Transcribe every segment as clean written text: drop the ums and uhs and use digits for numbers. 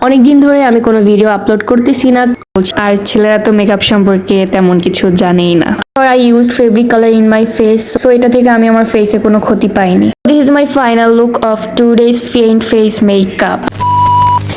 অনেকদিন ধরে আমি কোনো ভিডিও আপলোড করতেছি না, আর ছেলেরা তো মেকআপ সম্পর্কে তেমন কিছু জানেই না। I used fabric color in my face, so এটা থেকে আমি আমার ফেসে কোনো ক্ষতি পাইনি। This is my final look of today's faint face makeup.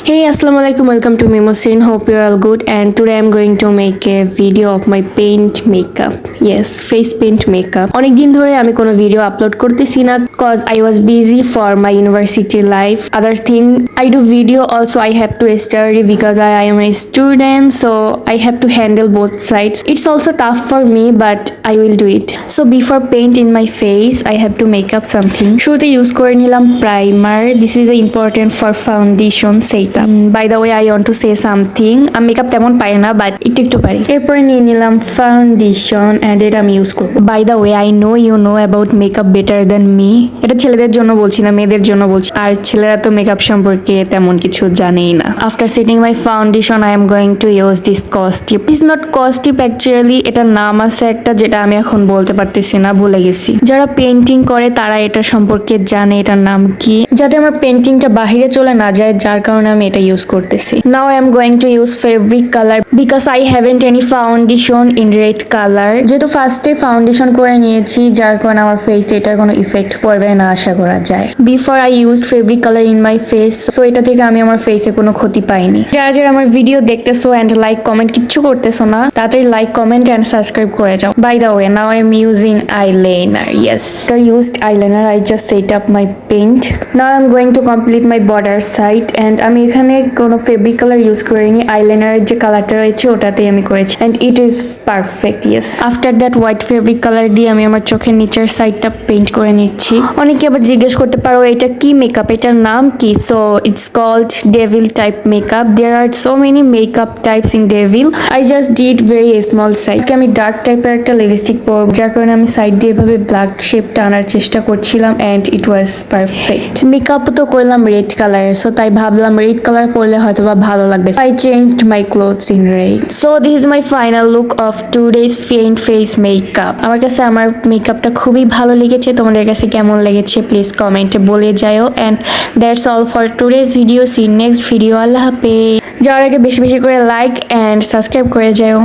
Hey, assalamualaikum, welcome to Mimosine. Hope you're all good, and today I'm going to make a video of my paint makeup. Yes, face paint makeup. অনেকদিন ধরে আমি কোনো video upload করতেছি না cause I was busy for my university life. Other thing, I do video also. I have to study because I am a student, so I have to handle both sides. It's also tough for me, but I will do it. So before paint in my face, I have to make up something. শুরুতে use করে নিলাম primer. This is important for foundation set. By the way, I want to say something. আমি makeup তেমন পারি না, but একটু পারি। এরপরে নিয়ে নিলাম ফাউন্ডেশন এন্ড এটা আমি ইউজ করব। By the way, I know you know about makeup better than me. এটা ছেলেদের জন্য বলছি না, মেয়েদের জন্য বলছি। আর ছেলেরা তো মেকআপ সম্পর্কে তেমন কিছু জানেই না। After setting my foundation, I am going to use this কস্টিপ। ইজ নট কস্টিপ অ্যাকচুয়ালি, এটার নাম আছে একটা, যেটা আমি এখন বলতে পারতেছি না, ভুলে গেছি। যারা পেন্টিং করে তারা এটা সম্পর্কে জানে এটার নাম কি, যাতে আমার পেন্টিংটা বাহিরে চলে না যায়, যার কারণে আমি এটা ইউজ করতেছি। নাও I am going to use fabric colour because I haven't any foundation in red colour. যেহেতু ফার্স্টে ফাউন্ডেশন করে নিয়েছি, যার কারণে আমার ফেসে এটার কোনো ইফেক্ট পড়বে না আশা করা যায়। Before I used fabric colour in my face, so এটা থেকে আমি আমার ফেসে কোনো ক্ষতি পাইনি। যারা যারা আমার ভিডিও দেখতেছো এন্ড লাইক কমেন্ট কিচ্ছু করতেছো না, তাড়াতাড়ি লাইক কমেন্ট এন্ড সাবস্ক্রাইব করে যাও। By the way, now I am using eyeliner. Yes, I used eyeliner. I just set up my paint. Now I'm going to complete my border side, and আমি এখানে কোনো fabric colour use করিনি, আইলাইনারের যে কালারটা রয়েছে ওটাতেই আমি করেছি, and it is perfect. Yes, after that white fabric colour দিয়ে আমি আমার চোখের নিচের সাইডটা পেইন্ট করে নিচ্ছি। অনেকে আবার জিজ্ঞেস করতে পারো এটা কি মেকআপ, এটার নাম কি? So it's called devil type makeup. There are so many makeup types in devil. I just did very small size. আমি ডার্ক টাইপের একটা লিপস্টিক পরব, যার কারণে আমি সাইড দিয়ে এভাবে ব্ল্যাক শেপটা আনার চেষ্টা করছিলাম, and it was perfect. Makeup তো করলাম রেড কালারের, সো তাই ভাবলাম রেড কালার পরলে হয়তো বা ভালো লাগবে। I changed my clothes in red. So this is my final look of today's faint face makeup. আমার কাছে আমার মেকআপটা খুবই ভালো লেগেছে। তোমাদের কাছে কেমন লেগেছে প্লিজ কমেন্টে বলে যাও। and that's all for today's video. See you next video. আল্লাহ হাফেজ। যাওয়ার আগে বেশি বেশি করে লাইক এন্ড সাবস্ক্রাইব করে যাও।